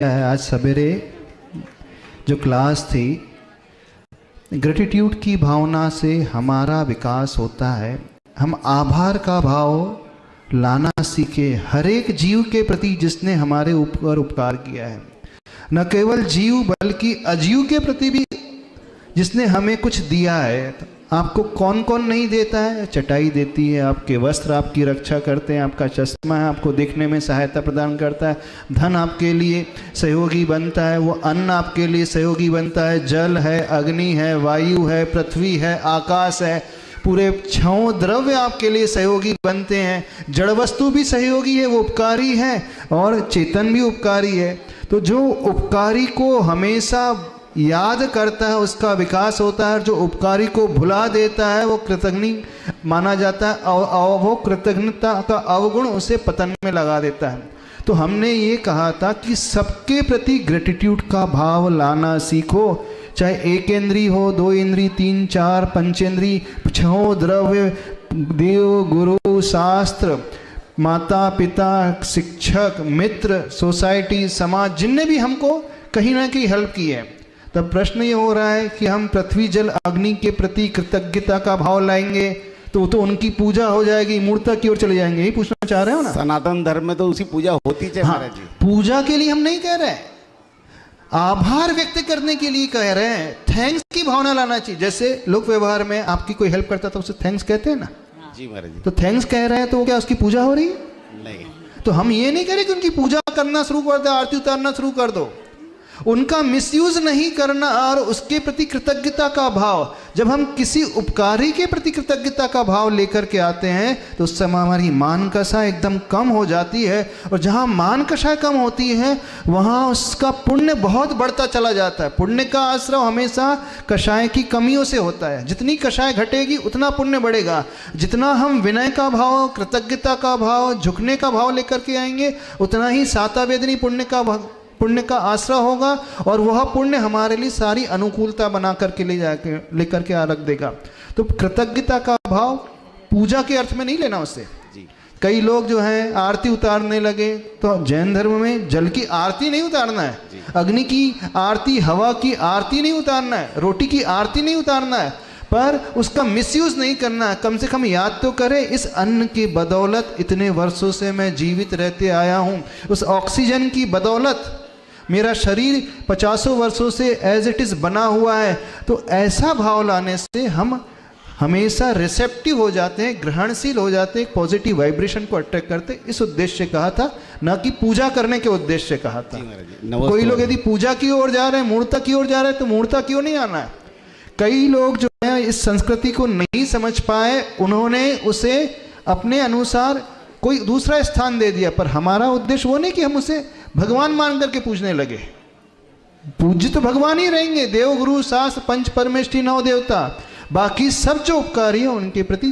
है आज सवेरे जो क्लास थी, ग्रेटिट्यूड की भावना से हमारा विकास होता है। हम आभार का भाव लाना सीखे हर एक जीव के प्रति जिसने हमारे ऊपर उपकार किया है। न केवल जीव बल्कि अजीव के प्रति भी जिसने हमें कुछ दिया है। आपको कौन कौन नहीं देता है? चटाई देती है, आपके वस्त्र आपकी रक्षा करते हैं, आपका चश्मा है आपको देखने में सहायता प्रदान करता है, धन आपके लिए सहयोगी बनता है, वो अन्न आपके लिए सहयोगी बनता है, जल है, अग्नि है, वायु है, पृथ्वी है, आकाश है, पूरे छहों द्रव्य आपके लिए सहयोगी बनते हैं। जड़ वस्तु भी सहयोगी है, वो उपकारी है, और चेतन भी उपकारी है। तो जो उपकारी को हमेशा याद करता है उसका विकास होता है। जो उपकारी को भुला देता है वो कृतज्ञ माना जाता है, और वो कृतज्ञता का अवगुण उसे पतन में लगा देता है। तो हमने ये कहा था कि सबके प्रति ग्रेटिट्यूड का भाव लाना सीखो, चाहे एक इंद्री हो, दो इंद्री, तीन चार पंचेंद्री, छहों द्रव्य, देव गुरु शास्त्र, माता पिता, शिक्षक, मित्र, सोसाइटी, समाज, जिनने भी हमको कहीं ना कहीं हेल्प की है। तब प्रश्न ये हो रहा है कि हम पृथ्वी जल अग्नि के प्रति कृतज्ञता का भाव लाएंगे तो उनकी पूजा हो जाएगी, मूर्ता की ओर चले जाएंगे। यही पूछना चाह रहे हो ना? सनातन धर्म में तो उसी पूजा होती है महाराज जी। पूजा के लिए हम नहीं कह रहे हैं, आभार व्यक्त करने के लिए कह रहे हैं। थैंक्स की भावना लाना चाहिए। जैसे लोक व्यवहार में आपकी कोई हेल्प करता तो उसे थैंक्स कहते हैं ना जी महाराज जी। तो थैंक्स कह रहे हैं तो क्या उसकी पूजा हो रही है? नहीं। तो हम ये नहीं कह रहे कि उनकी पूजा करना शुरू कर दो, आरती उतारना शुरू कर दो। उनका मिसयूज नहीं करना और उसके प्रति कृतज्ञता का भाव। जब हम किसी उपकारी के प्रति कृतज्ञता का भाव लेकर के आते हैं तो उस समय हमारी मान कषा एकदम कम हो जाती है, और जहाँ मान कषा कम होती है वहाँ उसका पुण्य बहुत बढ़ता चला जाता है। पुण्य का आश्रय हमेशा कषाय की कमियों से होता है। जितनी कषाय घटेगी उतना पुण्य बढ़ेगा। जितना हम विनय का भाव, कृतज्ञता का भाव, झुकने का भाव लेकर के आएंगे उतना ही साता वेदनी पुण्य का आश्रय होगा, और वह पुण्य हमारे लिए सारी अनुकूलता बना करके लेकर के रख देगा। तो कृतज्ञता का भाव पूजा के अर्थ में नहीं लेना उससे। कई लोग जो हैं आरती उतारने लगे, तो जैन धर्म में जल की आरती नहीं उतारना है, अग्नि की आरती, हवा की आरती नहीं उतारना है, रोटी की आरती नहीं उतारना है, पर उसका मिसयूज नहीं करना है। कम से कम याद तो करें, इस अन्न की बदौलत इतने वर्षों से मैं जीवित रहते आया हूँ, उस ऑक्सीजन की बदौलत मेरा शरीर 50 वर्षों से एज इट इज़ बना हुआ है। तो ऐसा भाव लाने से हम हमेशा रिसेप्टिव हो जाते हैं, ग्रहणशील हो जाते हैं, पॉजिटिव वाइब्रेशन को अट्रैक्ट करते। इस उद्देश्य से कहा था, न कि पूजा करने के उद्देश्य से कहा था। कोई लोग यदि पूजा की ओर जा रहे हैं, मूर्ता की ओर जा रहे हैं, तो मूर्ता की ओर नहीं आना है। कई लोग जो है इस संस्कृति को नहीं समझ पाए, उन्होंने उसे अपने अनुसार कोई दूसरा स्थान दे दिया। पर हमारा उद्देश्य वो नहीं कि हम उसे भगवान मान करके पूजने लगे। पूज्य तो भगवान ही रहेंगे, देव गुरु शास्त्र पंच परमेष्टि नौ देवता, बाकी सब जो उपकारी है उनके प्रति